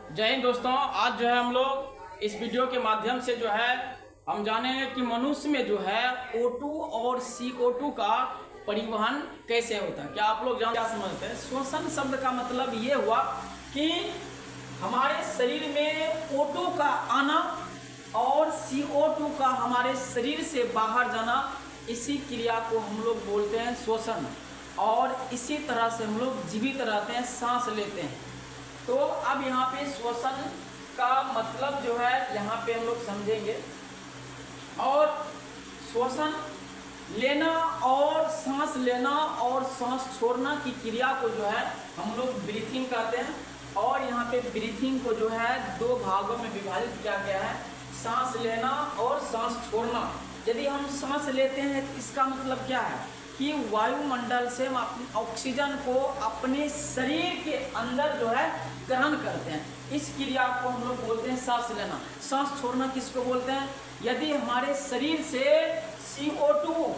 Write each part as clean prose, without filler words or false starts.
जय हिंद दोस्तों। आज जो है हम लोग इस वीडियो के माध्यम से जो है हम जानेंगे कि मनुष्य में जो है O2 और CO2 का परिवहन कैसे होता है। क्या आप लोग क्या समझते हैं? श्वसन शब्द का मतलब ये हुआ कि हमारे शरीर में O2 का आना और CO2 का हमारे शरीर से बाहर जाना, इसी क्रिया को हम लोग बोलते हैं श्वसन। और इसी तरह से हम लोग जीवित रहते हैं, सांस लेते हैं। तो अब यहाँ पे श्वसन का मतलब जो है यहाँ पे हम लोग समझेंगे। और श्वसन लेना और सांस लेना और सांस छोड़ना की क्रिया को जो है हम लोग ब्रीथिंग कहते हैं। और यहाँ पे ब्रीथिंग को जो है दो भागों में विभाजित किया गया है, सांस लेना और सांस छोड़ना। यदि हम सांस लेते हैं तो इसका मतलब क्या है कि वायुमंडल से हम अपनी ऑक्सीजन को अपने शरीर के अंदर जो है ग्रहण करते हैं। इस क्रिया को हम लोग बोलते हैं सांस लेना। सांस छोड़ना किसको बोलते हैं? यदि हमारे शरीर से CO2,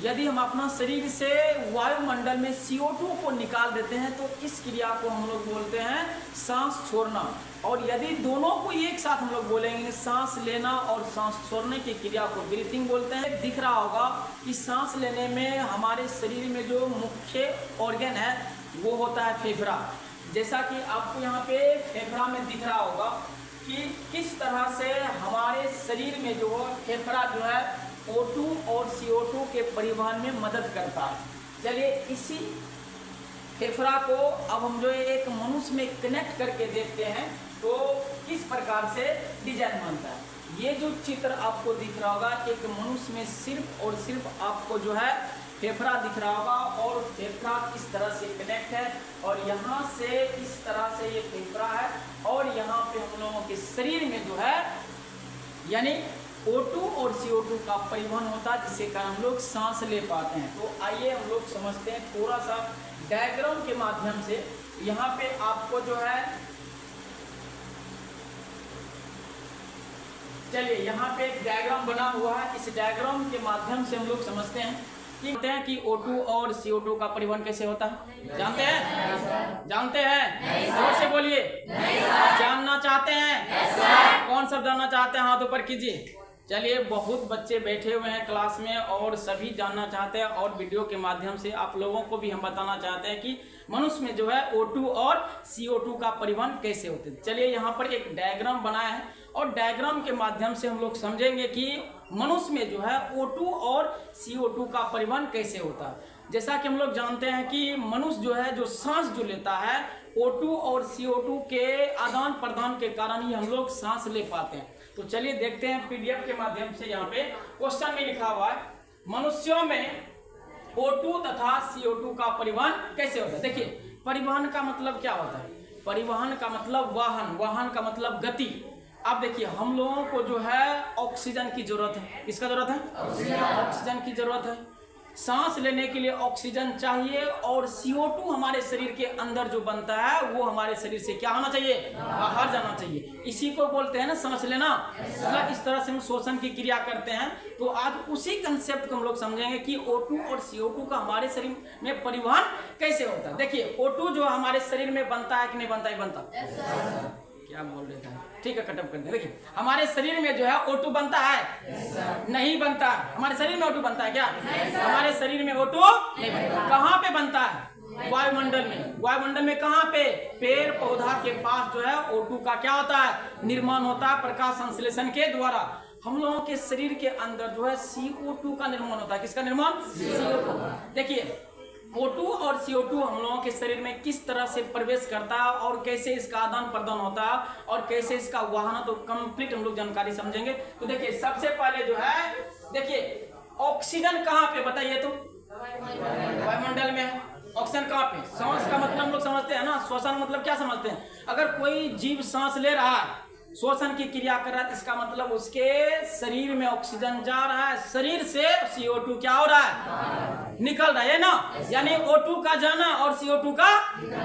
यदि हम अपना शरीर से वायुमंडल में CO2 को निकाल देते हैं तो इस क्रिया को हम लोग बोलते हैं सांस छोड़ना। और यदि दोनों को एक साथ हम लोग बोलेंगे, सांस लेना और सांस छोड़ने की क्रिया को ब्रीथिंग बोलते हैं। दिख रहा होगा कि सांस लेने में हमारे शरीर में जो मुख्य ऑर्गन है वो होता है फेफड़ा। जैसा कि आपको यहाँ पे फेफड़ा में दिख रहा होगा कि किस तरह से हमारे शरीर में जो फेफड़ा जो है O2 और CO2 के परिवहन में मदद करता है। चलिए इसी फेफड़ा को अब हम जो एक मनुष्य में कनेक्ट करके देखते हैं तो किस प्रकार से डिजाइन बनता है। ये जो चित्र आपको दिख रहा होगा, एक मनुष्य में सिर्फ और सिर्फ आपको जो है फेफड़ा दिख रहा होगा और फेफड़ा किस तरह से कनेक्ट है। और यहाँ से इस तरह से ये फेफड़ा है और यहाँ पे हम लोगों के शरीर में जो है यानी O2 और CO2 का परिवहन होता है, जिससे कारण हम लोग सांस ले पाते हैं। तो आइए हम लोग समझते हैं थोड़ा सा डायग्राम के माध्यम से। यहाँ पे आपको जो है, चलिए यहाँ पे एक डायग्राम बना हुआ है। इस डायग्राम के माध्यम से हम लोग समझते हैं कि O2 और CO2 का परिवहन कैसे होता है। जानते हैं? जानते हैं? जोर से बोलिए। जानना चाहते हैं? कौन सब जानना चाहते हैं? हाथ ऊपर कीजिए। चलिए, बहुत बच्चे बैठे हुए हैं क्लास में और सभी जानना चाहते हैं। और वीडियो के माध्यम से आप लोगों को भी हम बताना चाहते हैं कि मनुष्य में जो है O2 और CO2 का परिवहन कैसे होते हैं। चलिए यहाँ पर एक डायग्राम बनाया है और डायग्राम के माध्यम से हम लोग समझेंगे कि मनुष्य में जो है O2 और CO2 का परिवहन कैसे होता है। जैसा कि हम लोग जानते हैं कि मनुष्य जो है जो सांस जो लेता है O2 और CO2 के आदान प्रदान के कारण ही हम लोग सांस ले पाते हैं। तो चलिए देखते हैं PDF के माध्यम से। यहाँ पे क्वेश्चन में लिखा हुआ है, मनुष्यों में O2 तथा CO2 का परिवहन कैसे होता है। देखिए, परिवहन का मतलब क्या होता है? परिवहन का मतलब वाहन, वाहन का मतलब गति। अब देखिए, हम लोगों को जो है ऑक्सीजन की जरूरत है। किसका जरूरत है? ऑक्सीजन की जरूरत है। सांस लेने के लिए ऑक्सीजन चाहिए और CO2 हमारे शरीर के अंदर जो बनता है वो हमारे शरीर से क्या होना चाहिए? बाहर जाना चाहिए। इसी को बोलते हैं ना सांस लेना। मतलब इस तरह से हम श्वसन की क्रिया करते हैं। तो आज उसी कंसेप्ट को हम लोग समझेंगे कि O2 और CO2 का हमारे शरीर में परिवहन कैसे होता है। देखिए, O2 जो हमारे शरीर में बनता है कि नहीं बनता? ही बनता। क्या बोल रहे थे? ठीक है, कटअप कर दे। देखिए, हमारे शरीर में जो है O2 बनता है? नहीं बनता। हमारे शरीर में O2 बनता है क्या? हमारे शरीर में O2 नहीं बनता। कहाँ पे बनता है? वायुमंडल में। वायुमंडल में कहाँ पे? पेड़ पौधा के पास जो है O2 का क्या होता है? निर्माण होता है प्रकाश संश्लेषण के द्वारा। हम लोगों के शरीर के अंदर जो है CO2 का निर्माण होता है। किसका निर्माण? CO2। देखिए, O2 और CO2 हम लोगों के शरीर में किस तरह से प्रवेश करता है और कैसे इसका आदान प्रदान होता है और कैसे इसका वाहन, तो कंप्लीट हम लोग जानकारी समझेंगे। तो देखिए, सबसे पहले जो है, देखिए ऑक्सीजन कहाँ पे बताइए? तो वायुमंडल में है। ऑक्सीजन कहाँ पे? सांस का मतलब हम लोग समझते हैं ना। श्वसन मतलब क्या समझते हैं? अगर कोई जीव सांस ले रहा है, श्वसन की क्रिया कर रहा है, इसका मतलब उसके शरीर में ऑक्सीजन जा रहा है, शरीर से CO2 क्या हो रहा है? निकल रहा है ना। यानी O2 का जाना और CO2 का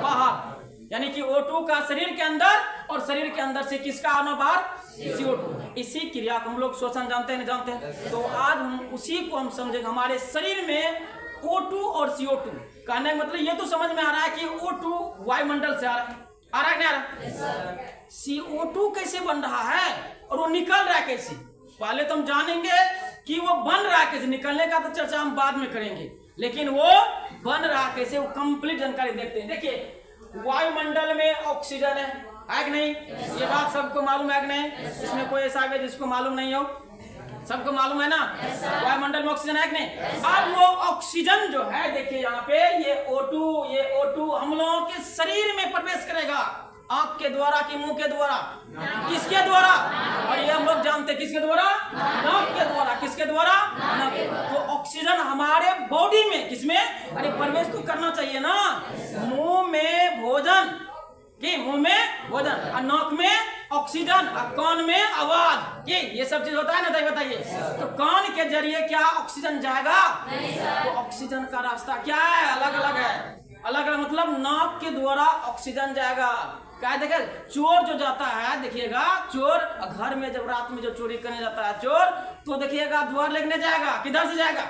बाहर। यानी कि O2 का शरीर के अंदर और शरीर के अंदर से किसका आना बाहर? CO2। इसी क्रिया को हम लोग श्वसन जानते हैं, नहीं जानते हैं? तो आज हम उसी को हम समझेंगे। हमारे शरीर में O2 और CO2 कहने का मतलब ये तो समझ में आ रहा है कि O2 वायुमंडल से आ रहा है। आ रहा है नहीं आ रहा? CO2 कैसे बन रहा है और वो निकल रहा है कैसे? पहले तो हम जानेंगे कि वो बन रहा है कैसे, निकलने का तो चर्चा हम बाद में करेंगे, लेकिन वो बन रहा कैसे वो कंप्लीट जानकारी देखते हैं। देखिए वायुमंडल में ऑक्सीजन है कि नहीं? ये बात सबको मालूम है कि नहीं? इसमें कोई ऐसा है जिसको मालूम नहीं हो? सबको मालूम है ना? वायुमंडल में ऑक्सीजन है कि नहीं? अब वो ऑक्सीजन जो है देखिए यहाँ पे ये O2 हम लोगों के शरीर में प्रवेश करेगा, आंख के द्वारा कि मुंह के द्वारा? किसके द्वारा? और ये हम लोग जानते हैं किसके द्वारा? नाक के द्वारा। किसके द्वारा? नाक। तो ऑक्सीजन हमारे बॉडी में किसमें? अरे प्रवेश तो करना चाहिए ना। मुंह में भोजन कि मुंह में भोजन और नाक में ऑक्सीजन और कान में आवाज कि ये सब चीज होता है ना? बताइए तो कान के जरिए क्या ऑक्सीजन जाएगा? तो ऑक्सीजन का रास्ता क्या है? अलग अलग है। अलग अलग मतलब नाक के द्वारा ऑक्सीजन जाएगा। क्या देखिए चोर जो जाता है देखिएगा, चोर घर में जब रात में जो चोरी करने जाता है चोर, तो देखिएगा द्वार लेने जाएगा, किधर से जाएगा?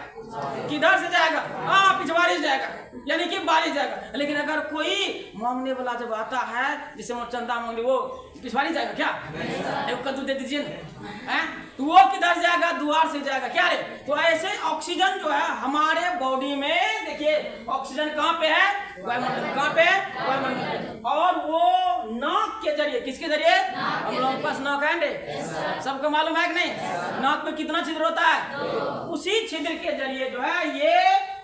किधर से जाएगा? हाँ पिछवाड़ी से जाएगा, यानी कि बारी जाएगा। लेकिन अगर कोई मांगने वाला जब आता है, जिसे वो चंदा मांगने, वो पिछवाड़ी जाएगा क्या? एक कद्दू दे दीजिए ना, तो वो किधर जाएगा? द्वार से जाएगा। क्या रे? तो ऐसे ऑक्सीजन जो है हमारे बॉडी में देखिए ऑक्सीजन कहाँ पे है? वायुमंडल। कहाँ पे? वायुमंडल। और वो नाक के जरिए, किसके जरिए? हम लोगों के पास नाक है, सबको मालूम है कि नहीं? नाक में कितना छिद्र होता है? उसी छिद्र के जरिए जो है ये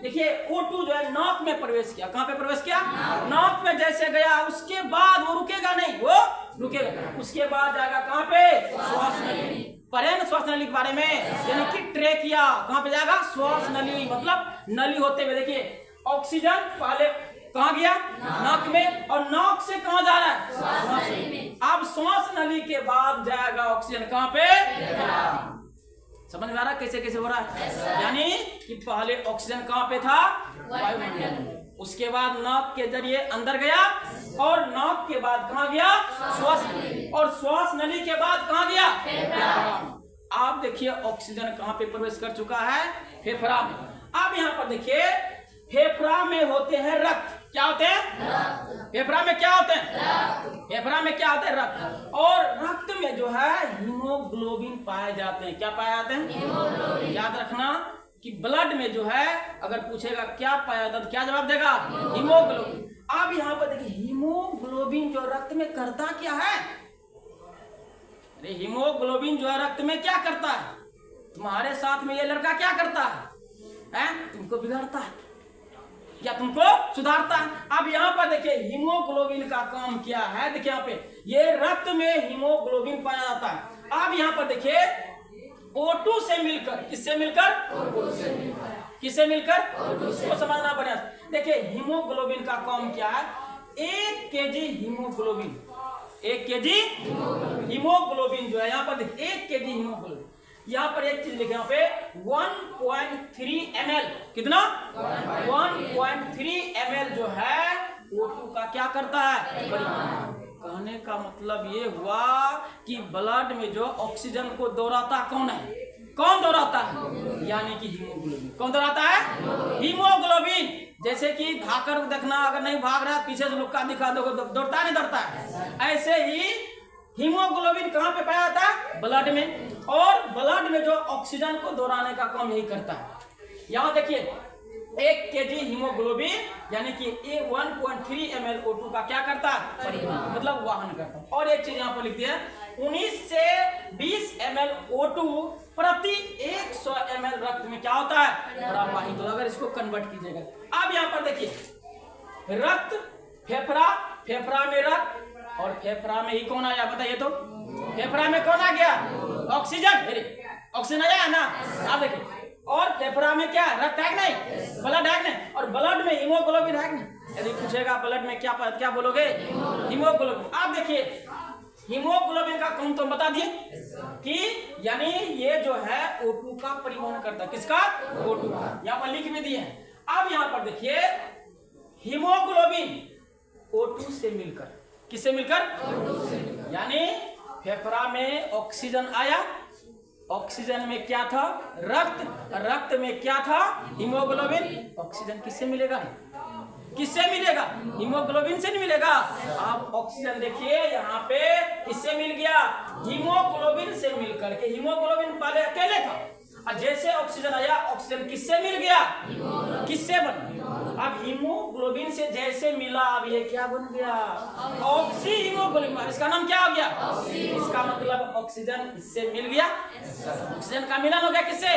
देखिए O2 जो है नाक में प्रवेश किया। कहाँ पे प्रवेश किया? नाक में जैसे गया उसके बाद वो रुकेगा नहीं, वो रुकेगा, उसके बाद जाएगा कहाँ पे? श्वास नली। पढ़े ना श्वास नली के बारे में, यानी कि ट्रेकिया। कहाँ पे जाएगा? श्वास नली, मतलब नली होते हुए देखिए ऑक्सीजन पहले कहाँ गया? नाक में, और नाक से कहाँ जा रहा है? श्वास नली। अब श्वास नली के बाद जाएगा ऑक्सीजन कहाँ पे? समझ में आ रहा कैसे कैसे हो रहा है? यानी कि पहले ऑक्सीजन कहाँ पे था? वायुमंडल में, उसके बाद नाक के जरिए अंदर गया, और नाक के बाद कहाँ गया? श्वास नली, और श्वास नली के बाद कहाँ गया? फेफड़ा। आप देखिए ऑक्सीजन कहाँ पे प्रवेश कर चुका है? फेफड़ा में। अब यहाँ पर देखिए फेफड़ा में होते हैं रक्त। क्या होते हैं? फेफड़ा में क्या होते हैं? फेफड़ा में क्या होते हैं? रक्त। और रक्त में जो है हीमोग्लोबिन पाए जाते हैं। क्या पाए जाते हैं? याद रखना कि ब्लड में जो है अगर पूछेगा क्या पाया जाता है तो क्या जवाब देगा? हीमोग्लोबिन। अब यहाँ पर देखिए हीमोग्लोबिन जो रक्त में करता क्या है? अरे हीमोग्लोबिन जो है रक्त में क्या करता है? तुम्हारे साथ में ये लड़का क्या करता है? तुमको बिगाड़ता है या तुमको सुधारता है। अब यहाँ पर देखिए हीमोग्लोबिन का काम क्या है? देखिए यहाँ पे ये रक्त में हीमोग्लोबिन पाया जाता है। अब यहाँ पर देखिए O2 से मिलकर, किससे मिलकर? किससे मिलकर? उसको समझना पड़ेगा। देखिए हीमोग्लोबिन का काम क्या है? 1 kg हीमोग्लोबिन, 1 kg हीमोग्लोबिन जो है यहाँ पर देखिए 1 kg हीमोग्लोबिन। यहाँ पर एक चीज लिखे यहाँ पे 1.3 ml, कितना? 1.3 ml जो है O2 का क्या करता है? परिमाण। कहने का मतलब ये हुआ कि ब्लड में जो ऑक्सीजन को दौड़ाता कौन है? कौन दौड़ाता है? यानी कि हीमोग्लोबिन। कौन दौड़ाता है? हीमोग्लोबिन। जैसे कि भाकर को देखना, अगर नहीं भाग रहा पीछे से लुक्का दिखा दो, दौड़ता नहीं दौड़ता है? ऐसे ही हीमोग्लोबिन कहाँ पे पाया जाता है? ब्लड में। और ब्लड में जो ऑक्सीजन को दौड़ाने का काम यही करता है। यहाँ देखिए 1 kg हीमोग्लोबिन यानी कि 1.3 ml O2 का क्या करता है? मतलब वाहन करता है। और एक चीज यहाँ पर लिख दिया 19 से 20 ml O2 प्रति 100 ml रक्त में क्या होता है? प्रवाहित। तो अगर इसको कन्वर्ट कीजिएगा, अब यहाँ पर देखिए रक्त, फेफड़ा, फेफड़ा में रक्त, और फेफड़ा में ही कौन आया बताइए तो? फेफड़ा में कौन आ गया? ऑक्सीजन। ऑक्सीजन आया ना? आप देखिए, और फेफड़ा में क्या? रक्त है कि नहीं? ब्लड है कि नहीं? और ब्लड में हीमोग्लोबिन है कि नहीं? यदि पूछेगा ब्लड में क्या बोलोगे? हीमोग्लोबिन। आप देखिए हीमोग्लोबिन का काम तो बता दिए कि यानी ये जो है O2 का परिवहन करता है। किसका? O2 का। यहाँ पर लिख भी दिए हैं। अब यहाँ पर देखिए हीमोग्लोबिन O2 से मिलकर, किससे मिलकर? O2 से मिलकर। यानी फेफड़ा में ऑक्सीजन आया, ऑक्सीजन में क्या था? रक्त, रक्त में क्या था? हीमोग्लोबिन। ऑक्सीजन किससे मिलेगा? किससे मिलेगा? हीमोग्लोबिन से नहीं मिलेगा। अब ऑक्सीजन देखिए यहाँ पे किससे मिल गया? हीमोग्लोबिन से मिल करके। हीमोग्लोबिन पहले अकेले था और जैसे ऑक्सीजन आया, ऑक्सीजन किससे मिल गया? किससे बन? अब हीमोग्लोबिन से जैसे मिला, अब ये क्या बन गया? Oxy haemoglobin. इसका नाम क्या हो गया? इसका मतलब ऑक्सीजन इससे मिल गया। ऑक्सीजन का मिलन हो गया किससे?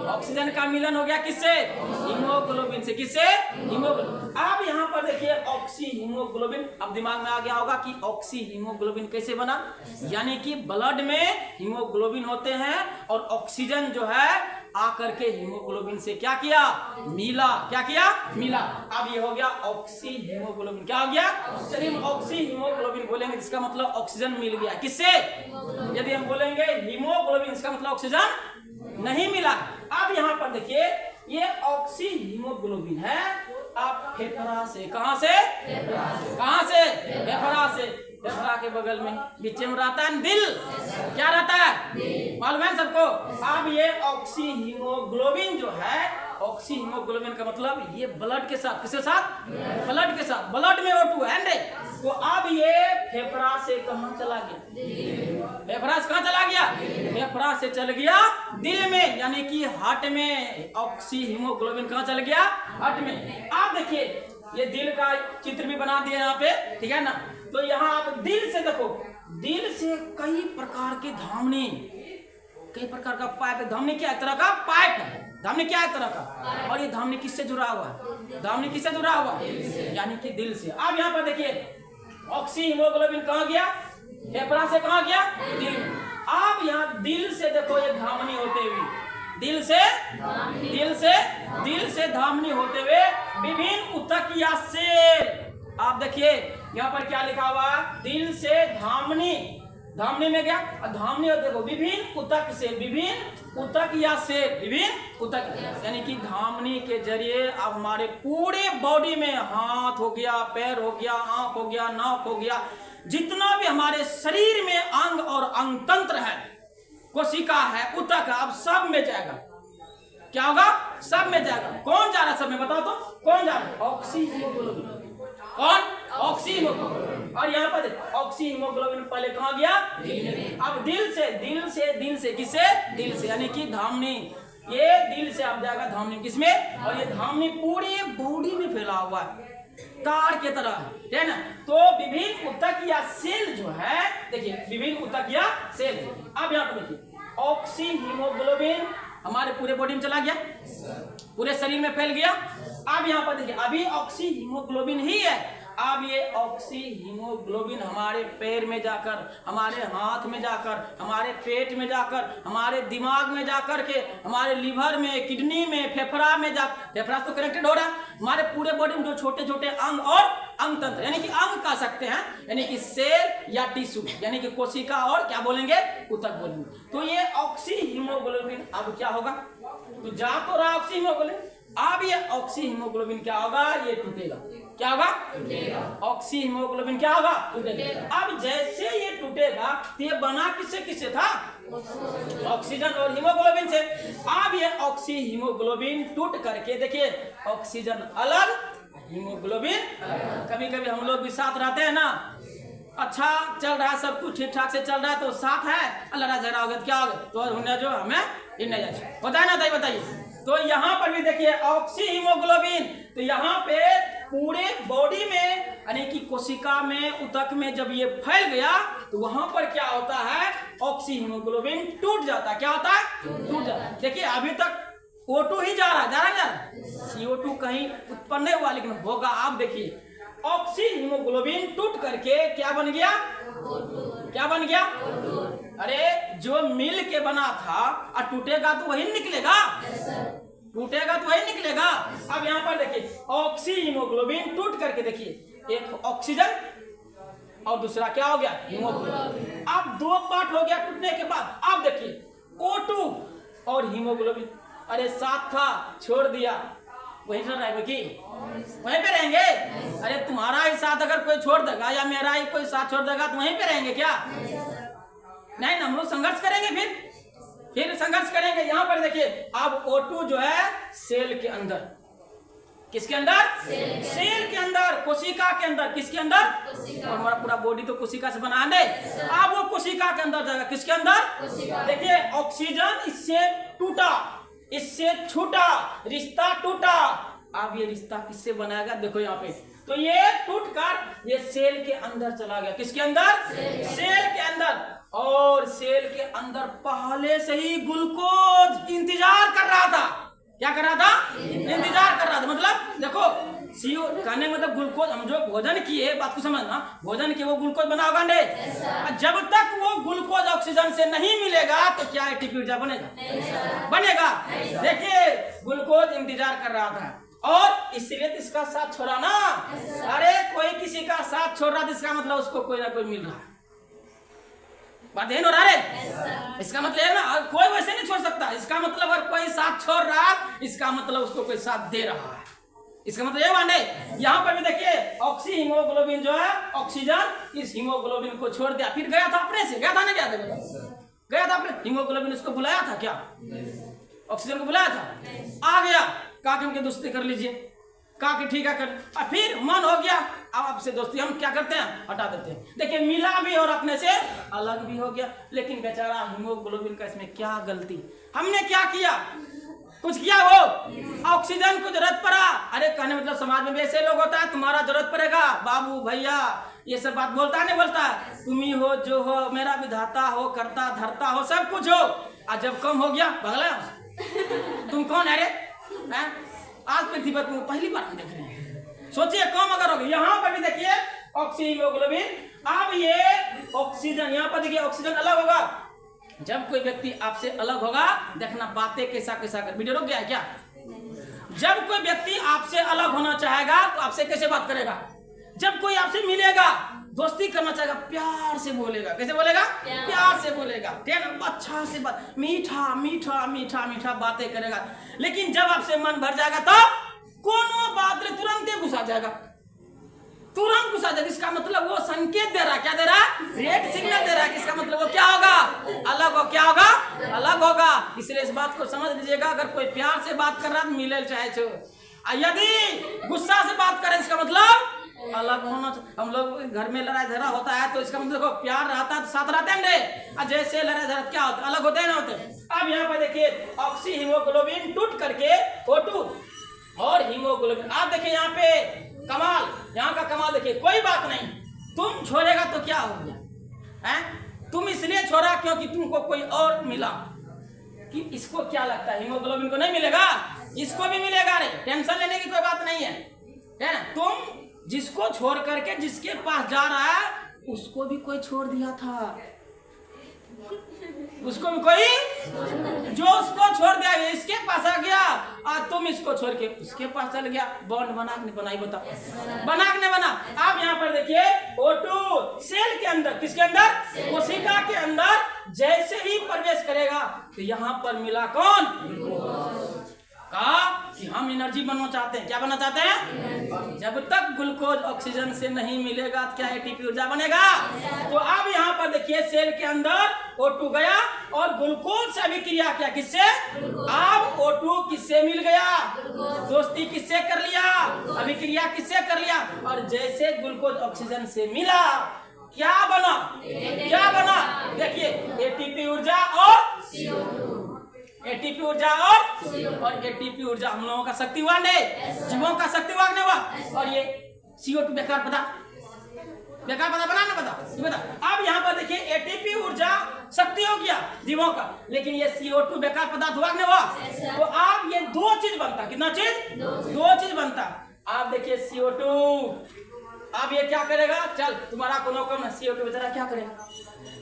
ऑक्सीजन का मिलन हो गया किससे? हीमोग्लोबिन से। किससे? हीमोग्लोबिन। अब यहाँ पर देखिए ऑक्सी हीमोग्लोबिन। अब दिमाग में आ गया होगा कि ऑक्सी हीमोग्लोबिन कैसे बना, यानी कि ब्लड में हीमोग्लोबिन होते हैं और ऑक्सीजन जो है आकर के हीमोग्लोबिन से क्या किया? मिला। क्या किया? मिला। अब ये हो गया ऑक्सी हीमोग्लोबिन। क्या हो गया? चलिए ऑक्सी हीमोग्लोबिन बोलेंगे जिसका मतलब ऑक्सीजन मिल गया किससे? यदि हम बोलेंगे हीमोग्लोबिन इसका मतलब ऑक्सीजन नहीं मिला। अब यहाँ पर देखिए ये ऑक्सी हीमोग्लोबिन है। आप फेफड़ा से, कहां से? कहां से? फेफड़ा से। फेफड़ा के बगल में बीच में रहता है दिल। क्या रहता है? मालूम है सबको। अब ये ऑक्सी हीमोग्लोबिन जो है, ऑक्सी हीमोग्लोबिन का मतलब ये ब्लड के साथ, किसके साथ? ब्लड के साथ। ब्लड में O2 है। तो अब ये फेफड़ा से कहां चला गया? फेफड़ा से कहां चला गया? फेफड़ा से चल गया दिल में, यानी कि हार्ट में। ऑक्सी हीमोग्लोबिन कहां चल गया? हार्ट में। आप देखिए ये दिल का चित्र भी बना दिया यहाँ पे, ठीक है ना? तो यहाँ आप दिल से देखो, दिल से कई प्रकार के धमनी, कई प्रकार का पाइप। धमनी क्या तरह का? पाइप है। धमनी क्या है? तरह का। और ये धमनी किससे जुड़ा हुआ है? धमनी किससे जुड़ा हुआ है? यानी कि दिल से। अब यहाँ पर देखिए ऑक्सी हीमोग्लोबिन कहाँ गया? फेफड़ा से कहाँ गया? दिल। अब यहाँ दिल से देखो ये धमनी होते हुए, दिल से धमनी होते हुए विभिन्न ऊतक या सेल। आप देखिए यहाँ पर क्या लिखा हुआ? दिल से धमनी, धमनी में गया और धमनी देखो विभिन्न ऊतक से, विभिन्न ऊतक या सेल, विभिन्न ऊतक, यानी कि धमनी के जरिए अब हमारे पूरे बॉडी में, हाथ हो गया, पैर हो गया, आंख हो गया, नाक हो गया, जितना भी हमारे शरीर में अंग और अंग तंत्र है, कोशिका है, ऊतक है, अब सब में जाएगा। क्या होगा? सब में जाएगा। कौन जा रहा है सब में? बताओ तो कौन जा रहा है? Oxyhaemoglobin. कौन? Oxyhaemoglobin. और यहाँ पर ऑक्सी हीमोग्लोबिन पहले कहाँ गया? दिल में। अब दिल से किससे? दिल से, यानी कि धमनी। ये दिल से अब जाएगा धमनी किसमें? और ये धमनी पूरी बॉडी में फैला हुआ है, तार के तरह है ना? तो विभिन्न ऊतक या सेल जो है, देखिए विभिन्न ऊतक या सेल। अब यहाँ पर देखिए ऑक्सी हीमोग्लोबिन हमारे पूरे बॉडी में चला गया, पूरे शरीर में फैल गया। अब यहाँ पर देखिए अभी ऑक्सी हीमोग्लोबिन ही है। अब ये ऑक्सी हीमोग्लोबिन हमारे पैर में जाकर, हमारे हाथ में जाकर, हमारे पेट में जाकर, हमारे दिमाग में जाकर के, हमारे लीवर में, किडनी में, फेफड़ा में जाकर, फेफड़ा तो कनेक्टेड हो रहा है, हमारे पूरे बॉडी में जो छोटे छोटे अंग और अंग तंत्र, यानी कि अंग कह सकते हैं, यानी कि सेल या टिश्यू, यानी कि कोशिका और क्या बोलेंगे? ऊतक बोलेंगे। तो ये ऑक्सी हीमोग्लोबिन अब क्या होगा? तो जा तो रहा ऑक्सी हीमोग्लोबिन, अब ये ऑक्सी हीमोग्लोबिन क्या होगा? ये टूटेगा। क्या होगा? टूटेगा। ऑक्सी हीमोग्लोबिन क्या होगा? टूटेगा। अब जैसे ये टूटेगा तो ये बना किससे था? ऑक्सीजन और हीमोग्लोबिन से। अब ये ऑक्सी हीमोग्लोबिन टूट करके देखिए ऑक्सीजन अलग, हीमोग्लोबिन। कभी कभी हम लोग भी साथ रहते हैं ना, अच्छा चल रहा है, सब कुछ ठीक ठाक से चल रहा है, तो साथ है, लड़ाई झगड़ा हो गया, क्या हो गया? तो जो हमें होता है ना, बताइए। तो यहाँ पर भी देखिए ऑक्सी हीमोग्लोबिन, तो यहाँ पे पूरे बॉडी में, यानी कि कोशिका में, ऊतक में जब ये फैल गया तो वहां पर क्या होता है? ऑक्सी हीमोग्लोबिन टूट जाता है। क्या होता है? टूट जाता है। देखिए अभी तक O2 ही जा रहा है, CO2 कहीं उत्पन्न नहीं हुआ, लेकिन होगा। आप देखिए ऑक्सी हीमोग्लोबिन टूट करके क्या बन गया? क्या बन गया? अरे जो मिल के बना था और टूटेगा तो वही निकलेगा, टूटेगा तो वही निकलेगा। अब यहाँ पर देखिए ऑक्सी हीमोग्लोबिन टूट करके देखिए एक ऑक्सीजन और दूसरा क्या हो गया? हीमोग्लोबिन। अब दो पार्ट हो गया टूटने के बाद। अब देखिए O2 और हीमोग्लोबिन, अरे साथ था छोड़ दिया, वहीं पर रहेंगे कि वहीं पे रहेंगे? अरे तुम्हारा ही साथ अगर कोई छोड़ देगा या मेरा ही कोई साथ छोड़ देगा तो वहीं पे रहेंगे क्या? नहीं ना, हम लोग संघर्ष करेंगे, फिर संघर्ष करेंगे। यहाँ पर देखिए अब O2 जो है सेल के अंदर, किसके अंदर? सेल के अंदर, कोशिका के अंदर। किसके अंदर? और हमारा पूरा बॉडी तो कोशिका से बना है। अब वो कोशिका के अंदर जाएगा। किसके अंदर? देखिए ऑक्सीजन इससे टूटा, इससे छूटा, रिश्ता टूटा। अब ये रिश्ता किससे बनाएगा? देखो यहाँ पे, तो ये टूट कर ये सेल के अंदर चला गया। किसके अंदर? सेल के अंदर। और सेल के अंदर पहले से ही ग्लूकोज इंतजार कर रहा था। क्या कर रहा था? इंतजार कर रहा था। मतलब देखो सीओ कहने मतलब ग्लूकोज, हम जो भोजन किए, बात को समझना, भोजन किए वो ग्लूकोज बना होगा अंडे। जब तक वो ग्लूकोज ऑक्सीजन से नहीं मिलेगा तो क्या एटीपी ऊर्जा बनेगा? बनेगा। देखिए ग्लूकोज इंतजार कर रहा था और इसलिए इसका साथ छोड़ा ना। अरे कोई किसी का साथ छोड़ रहा था, इसका मतलब उसको कोई ना कोई मिल रहा है। बात है ना रे? इसका मतलब है ना, कोई वैसे नहीं छोड़ सकता। इसका मतलब अगर कोई साथ छोड़ रहा, इसका मतलब उसको कोई साथ दे रहा है। इसका मतलब ये वांडे, यहाँ पर भी देखिए ऑक्सी हीमोग्लोबिन जो है, ऑक्सीजन इस हीमोग्लोबिन को छोड़ दिया, फिर गया था अपने से। गया था ना? क्या गया था अपने? हीमोग्लोबिन उसको बुलाया था क्या? ऑक्सीजन को बुलाया था, आ गया, कहा कि हमके दोस्ती कर लीजिए, कहा कि ठीक है कर। और फिर मन हो गया, अब आपसे दोस्ती हम क्या करते हैं? हटा देते हैं। देखिए मिला भी और अपने से अलग भी हो गया। लेकिन बेचारा हीमोग्लोबिन का इसमें क्या गलती? हमने क्या किया? कुछ किया? वो ऑक्सीजन को जरूरत पड़ा। अरे कहने मतलब समाज में भी ऐसे लोग होता है, तुम्हारा जरूरत पड़ेगा बाबू भैया, ये सब बात बोलता नहीं बोलता? तुम ही हो जो हो, मेरा विधाता हो, करता धरता हो, सब कुछ हो। आज जब कम हो गया भगला, तुम कौन है रे? आज पृथ्वी पर तुम पहली बार हम देख रहे हैं। सोचिए कम अगर होगी। यहाँ पर भी देखिए ऑक्सी हीमोग्लोबिन। अब ये ऑक्सीजन, यहाँ पर देखिए ऑक्सीजन अलग होगा। जब कोई व्यक्ति आपसे अलग होगा, देखना बातें कैसा कैसा कर। वीडियो रुक गया है क्या? जब कोई व्यक्ति आपसे अलग होना चाहेगा तो आपसे कैसे बात करेगा? जब कोई आपसे मिलेगा, दोस्ती करना चाहेगा, प्यार से बोलेगा। कैसे बोलेगा? प्यार से बोलेगा, अच्छा से बात, मीठा मीठा मीठा मीठा बातें करेगा। लेकिन जब आपसे मन भर जाएगा तो कोनो बात में तुरंत गुस्सा जाएगा, तुरंत गुस्सा जाएगा। इसका मतलब वो संकेत दे रहा, क्या दे रहा? रेड सिग्नल दे रहा है। इसका मतलब वो क्या होगा? अलग हो। क्या होगा? अलग होगा। इसलिए इस बात को समझ लीजिएगा, अगर कोई प्यार से बात कर रहा है मिले चाहे छो, यदि गुस्सा से बात करे इसका मतलब अलग होना। हम लोग घर में लड़ाई झगड़ा होता है तो इसका मतलब प्यार रहता है तो साथ रहते हैं। जैसे लड़ाई झगड़ा क्या होता है? अलग होते हैं ना होते। अब यहाँ पर देखिए ऑक्सी हीमोग्लोबिन टूट करके O2 और हीमोग्लोबिन। आप देखिए यहाँ पे कमाल, यहाँ का कमाल देखिए। कोई बात नहीं, तुम छोड़ेगा तो क्या हो गया है? तुम इसलिए छोड़ा क्योंकि तुमको कोई और मिला। कि इसको क्या लगता है हीमोग्लोबिन को नहीं मिलेगा? इसको भी मिलेगा रे, टेंशन लेने की कोई बात नहीं है, है ना? तुम जिसको छोड़ करके जिसके पास जा रहा है उसको भी कोई छोड़ दिया था, उसको भी कोई जो उसको छोड़ दिया, इसके पास आ गया और तुम इसको छोड़ के उसके पास चल गया। बॉन्ड बना के बनाई, बता बना के नहीं बना। आप यहाँ पर देखिए O2 सेल के अंदर, किसके अंदर? कोशिका के अंदर जैसे ही प्रवेश करेगा तो यहाँ पर मिला कौन? कहा कि हम एनर्जी बनना चाहते हैं। क्या बनना चाहते हैं? जब तक ग्लूकोज ऑक्सीजन से नहीं मिलेगा तो क्या एटीपी ऊर्जा बनेगा? तो अब यहाँ पर देखिए सेल के अंदर O2 गया और ग्लूकोज से अभिक्रिया किया। किससे? अब O2 किससे मिल गया? दोस्ती किससे कर लिया? अभिक्रिया किससे कर लिया? और जैसे ग्लूकोज ऑक्सीजन से मिला क्या बना? क्या बना? देखिए एटीपी ऊर्जा और एटीपी ऊर्जा और एटीपी ऊर्जा हम लोगों का शक्तिवान है, जीवों का शक्तिवान है वह। और ये CO2 बेकार पदार्थ बना ना बता। अब यहाँ पर देखिए एटीपी ऊर्जा शक्ति हो गया जीवों का, लेकिन ये CO2 बेकार पदार्थ हुआ नहीं हुआ। तो आप ये दो चीज बनता। कितना चीज? दो चीज बनता। आप देखिए CO2, अब ये क्या करेगा? चल तुम्हारा कोनो कम CO2 बेचारा क्या करेगा?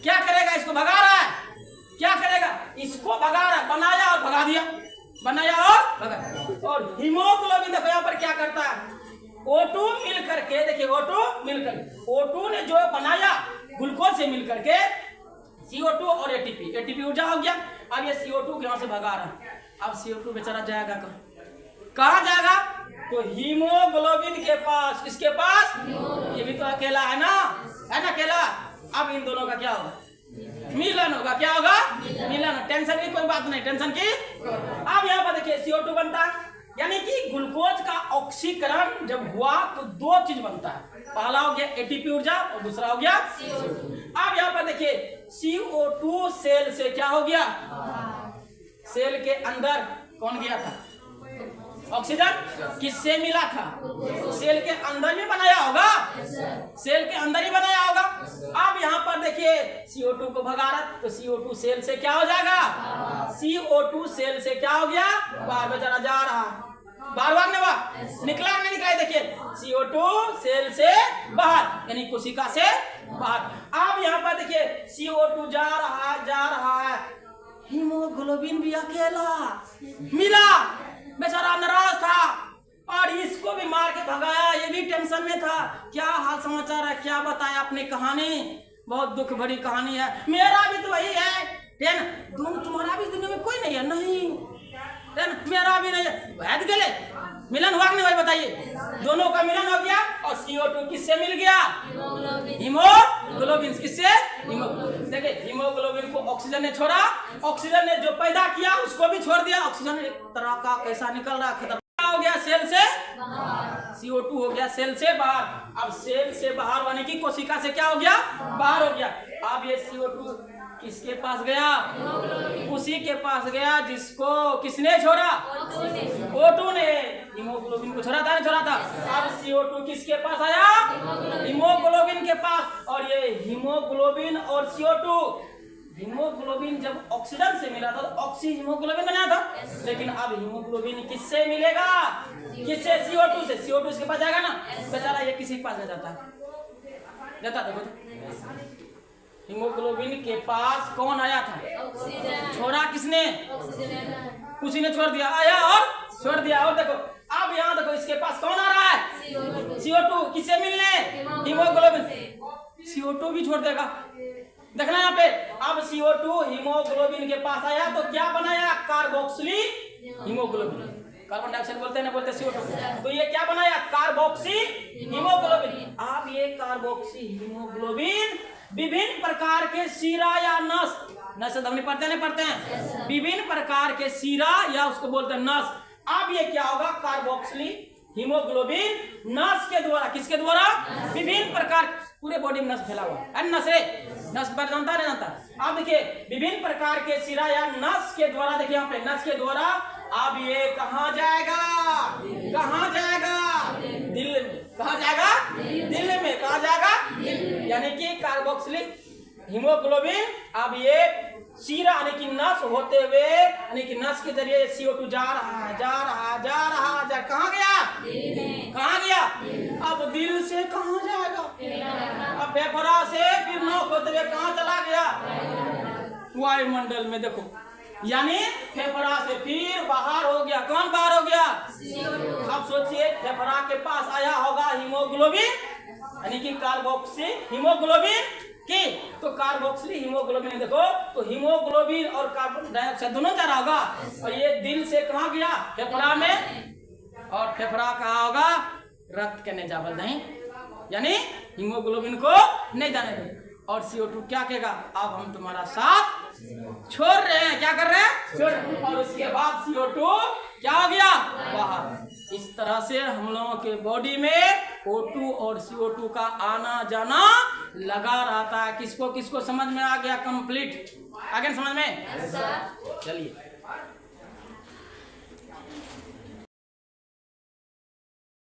क्या करेगा? इसको भगा रहा है। क्या करेगा? इसको भगा रहा है। बनाया और भगा दिया, बनाया और भगा। और हीमोग्लोबिन देखो यहाँ पर क्या करता है? O2 मिल करके, देखिए O2 ने जो बनाया ग्लूकोज से मिल करके CO2 और एटीपी ऊर्जा हो गया। अब ये CO2 यहाँ से भगा रहा है। अब CO2 बेचारा जाएगा कहाँ जाएगा? तो हीमोग्लोबिन के पास। किसके पास? ये भी तो अकेला है ना अकेला। अब इन दोनों का क्या होगा? मिलन होगा। क्या होगा? मिलन। टेंशन की कोई बात नहीं, टेंशन की। अब यहाँ पर देखिए CO2 बनता है यानी कि ग्लूकोज का ऑक्सीकरण जब हुआ तो दो चीज बनता है, पहला हो गया एटीपी ऊर्जा और दूसरा हो गया CO2। अब यहाँ पर देखिए CO2 सेल से क्या हो गया, सेल के अंदर कौन गया था, ऑक्सीजन। किससे मिला था, सेल के अंदर ही बनाया होगा, सेल के अंदर ही बनाया होगा। अब यहाँ पर देखिए CO2 को भगा रहा, तो CO2 सेल से क्या हो जाएगा, CO2 सेल से क्या हो गया, बाहर बेचारा जा रहा, बार बार निकला नहीं निकला, देखिए CO2 सेल से बाहर यानी कोशिका से बाहर। अब यहाँ पर देखिए CO2 जा रहा है, हीमोग्लोबिन भी अकेला मिला, बेचारा नाराज था और इसको भी मार के भगाया, ये भी टेंशन में था, क्या हाल समाचार है, क्या बताया अपनी कहानी, बहुत दुख भरी कहानी है, मेरा भी तो वही है ना, तुम्हारा भी दुनिया में कोई नहीं है, नहीं है ना, मेरा भी नहीं है, वैध गले मिलन हुआ नहीं, भाई बताइए, दोनों का मिलन हो गया और CO2 किससे मिल गया, हीमोग्लोबिन किससे, देखिए हीमोग्लोबिन को ऑक्सीजन ने छोड़ा, ऑक्सीजन ने जो पैदा किया उसको भी छोड़ दिया, ऑक्सीजन एक तरह का कैसा निकल रहा, खतरनाक हो गया, सेल से CO2 हो गया सेल से बाहर। अब सेल से बाहर यानी कि कोशिका से क्या हो गया, बाहर हो गया। अब ये CO2 किसके पास गया, उसी के पास गया जिसको किसने छोड़ा, O2 ने हीमोग्लोबिन को छोड़ा था, छोड़ा था। अब CO2 किसके पास आया, हीमोग्लोबिन के पास, और ये हीमोग्लोबिन और CO2, हीमोग्लोबिन जब ऑक्सीजन से मिला था तो ऑक्सी हीमोग्लोबिन बना था, लेकिन अब हीमोग्लोबिन किससे मिलेगा, किससे, CO2 से, CO2 इसके पास जाएगा ना, बेचारा ये किसी के पास नहीं जाता, देखो तो हीमोग्लोबिन के पास कौन आया था, छोड़ा किसने, उसी ने छोड़ दिया, आया और छोड़ दिया। और देखो अब यहाँ देखो इसके पास कौन आ रहा है, CO2 किससे मिलने, हीमोग्लोबिन, CO2 भी छोड़ देगा, देखना यहाँ पे। अब CO2 हीमोग्लोबिन के पास आया तो क्या बनाया, कार्बोक्सिली हीमोग्लोबिन, कार्बन डाइऑक्साइड बोलते हैं ना, बोलते CO2, तो ये क्या बनाया, कार्बोक्सी हीमोग्लोबिन। अब ये कार्बोक्सी हीमोग्लोबिन विभिन्न प्रकार के सीरा या नस हम नहीं पढ़ते हैं, विभिन्न प्रकार के सीरा या उसको बोलते हैं नस। अब ये क्या होगा, कार्बोक्सिली हीमोग्लोबिन नस के द्वारा, किसके द्वारा, विभिन्न प्रकार, पूरे बॉडी में नस फैला हुआ है, नस पर जानता नहीं जानता। अब देखिए विभिन्न प्रकार के सिरा या नस के द्वारा, देखिए यहाँ पे नस के द्वारा, अब ये कहाँ जाएगा, कहाँ जाएगा, दिल में, कहाँ जाएगा, दिल में, कहाँ जाएगा, यानी कि कार्बोक्सिलिक हीमोग्लोबिन अब ये सीरा यानी कि नस होते हुए, यानी कि नस के जरिए CO2 जा रहा है, कहाँ गया, कहाँ गया, अब दिल से कहाँ जाएगा, अब फेफड़ा से फिर नोक होते हुए कहाँ चला गया, वायुमंडल में। देखो यानी फेफड़ा से फिर बाहर हो गया, कौन बाहर हो गया, अब सोचिए फेफड़ा के पास आया होगा हीमोग्लोबिन यानी कि कार्बोक्सी हीमोग्लोबिन की, तो कार्बोक्सिली हीमोग्लोबिन, देखो तो हीमोग्लोबिन और कार्बन डाइऑक्साइड दोनों जा रहा होगा, और ये दिल से कहाँ गया, फेफड़ा में, और फेफड़ा कहाँ होगा, रक्त के नेजाबल नहीं, यानी हीमोग्लोबिन को नहीं जाने दे। और CO2 क्या कहेगा, अब हम तुम्हारा साथ छोड़ रहे हैं, क्या कर रहे हैं, छोड़, और उसके बाद CO2 क्या हो गया, बाहर। इस तरह से हम लोगों के बॉडी में O2 और CO2 का आना जाना लगा रहता है। किसको किसको समझ में आ गया, कंप्लीट, आगे समझ में, चलिए।